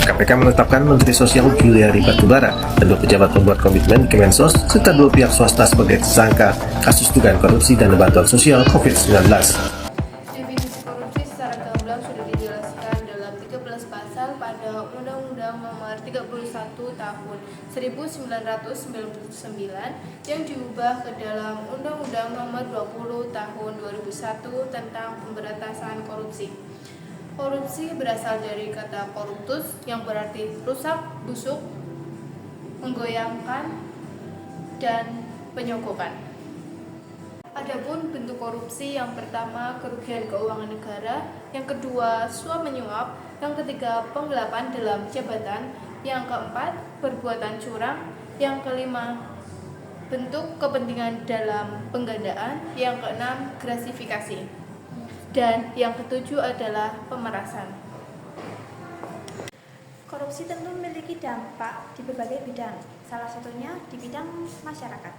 KPK menetapkan Menteri Sosial Juliari Batubara dan 2 pejabat pembuat komitmen di Kemensos serta 2 pihak swasta sebagai tersangka kasus dugaan korupsi dan bantuan sosial COVID-19. Definisi korupsi secara gamblang sudah dijelaskan dalam 13 pasal pada Undang-Undang Nomor 31 Tahun 1999 yang diubah ke dalam Undang-Undang Nomor 20 Tahun 2001 tentang pemberantasan korupsi. Korupsi berasal dari kata corruptus yang berarti rusak, busuk, menggoyangkan, dan penyogokkan. Adapun bentuk korupsi yang pertama kerugian keuangan negara, yang kedua suap menyuap, yang ketiga penggelapan dalam jabatan, yang keempat perbuatan curang, yang kelima bentuk kepentingan dalam penggandaan, yang keenam gratifikasi, dan yang ketujuh adalah pemerasan. Korupsi tentu memiliki dampak di berbagai bidang, salah satunya di bidang masyarakat.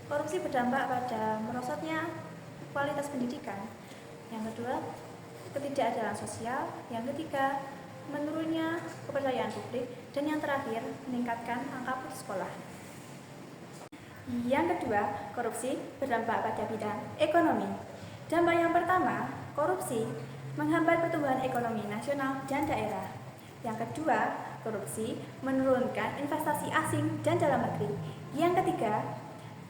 Korupsi berdampak pada merosotnya kualitas pendidikan, yang kedua ketidakadilan sosial, yang ketiga menurunnya kepercayaan publik, dan yang terakhir meningkatkan angka putus sekolah. Yang kedua, korupsi berdampak pada bidang ekonomi. Dampak yang pertama, korupsi menghambat pertumbuhan ekonomi nasional dan daerah. Yang kedua, korupsi menurunkan investasi asing dan dalam negeri. Yang ketiga,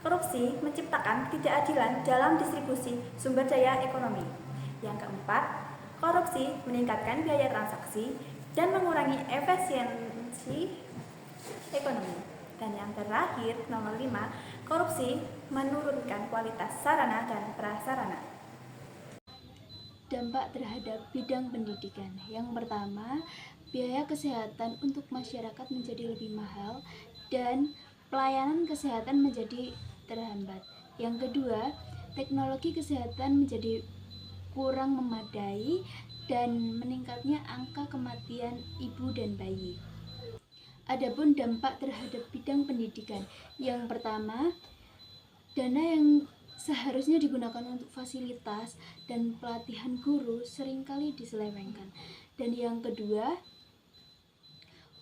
korupsi menciptakan ketidakadilan dalam distribusi sumber daya ekonomi. Yang keempat, korupsi meningkatkan biaya transaksi dan mengurangi efisiensi ekonomi. Dan yang terakhir, nomor 5, korupsi menurunkan kualitas sarana dan prasarana. Dampak terhadap bidang pendidikan. Yang pertama, biaya kesehatan untuk masyarakat menjadi lebih mahal dan pelayanan kesehatan menjadi terhambat. Yang kedua, teknologi kesehatan menjadi kurang memadai dan meningkatnya angka kematian ibu dan bayi. Adapun dampak terhadap bidang pendidikan. Yang pertama, dana yang seharusnya digunakan untuk fasilitas dan pelatihan guru seringkali diselewengkan. Dan yang kedua,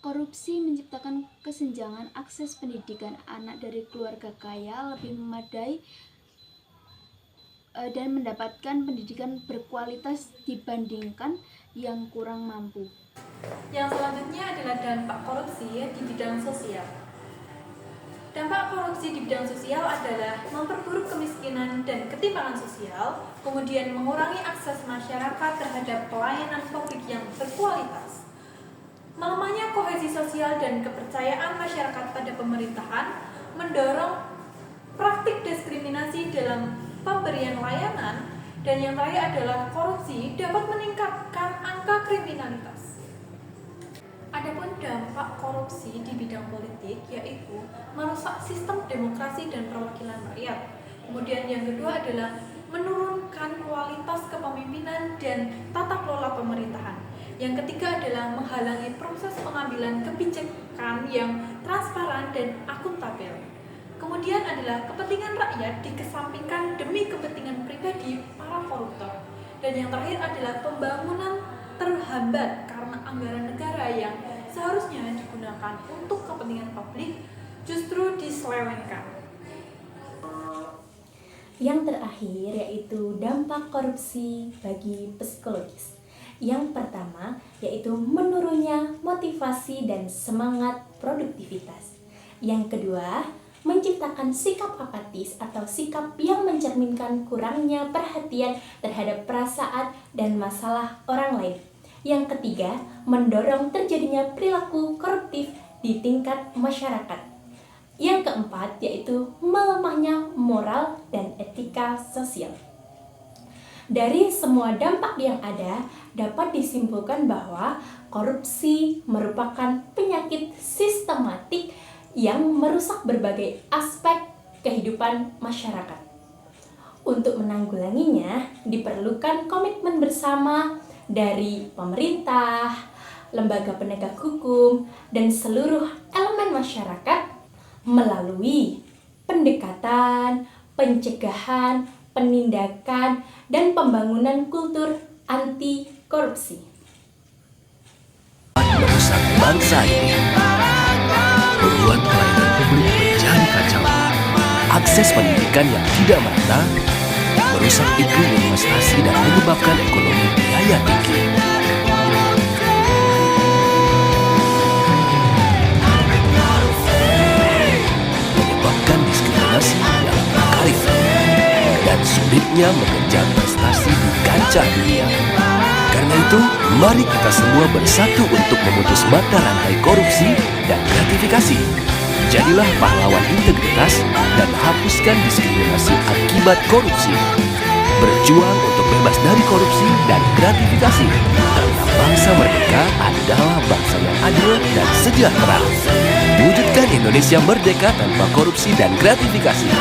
korupsi menciptakan kesenjangan akses pendidikan. Anak dari keluarga kaya lebih memadai dan mendapatkan pendidikan berkualitas dibandingkan yang kurang mampu. Yang selanjutnya adalah dampak korupsi di bidang sosial. Dampak korupsi di bidang sosial adalah memperburuk kemiskinan dan ketimpangan sosial, kemudian mengurangi akses masyarakat terhadap pelayanan publik yang berkualitas. Melemahnya kohesi sosial dan kepercayaan masyarakat pada pemerintahan mendorong praktik diskriminasi dalam pemberian layanan, dan yang terakhir adalah korupsi dapat meningkatkan angka kriminalitas. Adapun dampak korupsi di bidang politik yaitu merusak sistem demokrasi dan perwakilan rakyat. Kemudian yang kedua adalah menurunkan kualitas kepemimpinan dan tata kelola pemerintahan. Yang ketiga adalah menghalangi proses pengambilan kebijakan yang transparan dan akuntabel. Kemudian adalah kepentingan rakyat dikesampingkan demi kepentingan pribadi para koruptor. Dan yang terakhir adalah pembangunan terhambat karena anggaran negara yang seharusnya digunakan untuk kepentingan publik justru diselewengkan. Yang terakhir yaitu dampak korupsi bagi psikologis. Yang pertama yaitu menurunnya motivasi dan semangat produktivitas. Yang kedua, menciptakan sikap apatis atau sikap yang mencerminkan kurangnya perhatian terhadap perasaan dan masalah orang lain. Yang ketiga, mendorong terjadinya perilaku koruptif di tingkat masyarakat. Yang keempat, yaitu melemahnya moral dan etika sosial. Dari semua dampak yang ada, dapat disimpulkan bahwa korupsi merupakan penyakit sistematik yang merusak berbagai aspek kehidupan masyarakat. Untuk menanggulanginya, diperlukan komitmen bersama dari pemerintah, lembaga penegak hukum, dan seluruh elemen masyarakat melalui pendekatan, pencegahan, penindakan, dan pembangunan kultur anti korupsi. Merusak bangsa ini, membuat pelayanan publik menjadi kacau, akses pendidikan yang tidak merata, merusak iklim investasi dan menyebabkan ekonomi biaya tinggi. Menyebabkan diskriminasi yang berkarir dan sulitnya mengejar prestasi di kancah dunia. Karena itu, mari kita semua bersatu untuk memutus mata rantai korupsi dan gratifikasi. Jadilah pahlawan integritas dan hapuskan diskriminasi akibat korupsi. Berjuang untuk bebas dari korupsi dan gratifikasi. Karena bangsa merdeka adalah bangsa yang adil dan sejahtera. Wujudkan Indonesia merdeka tanpa korupsi dan gratifikasi.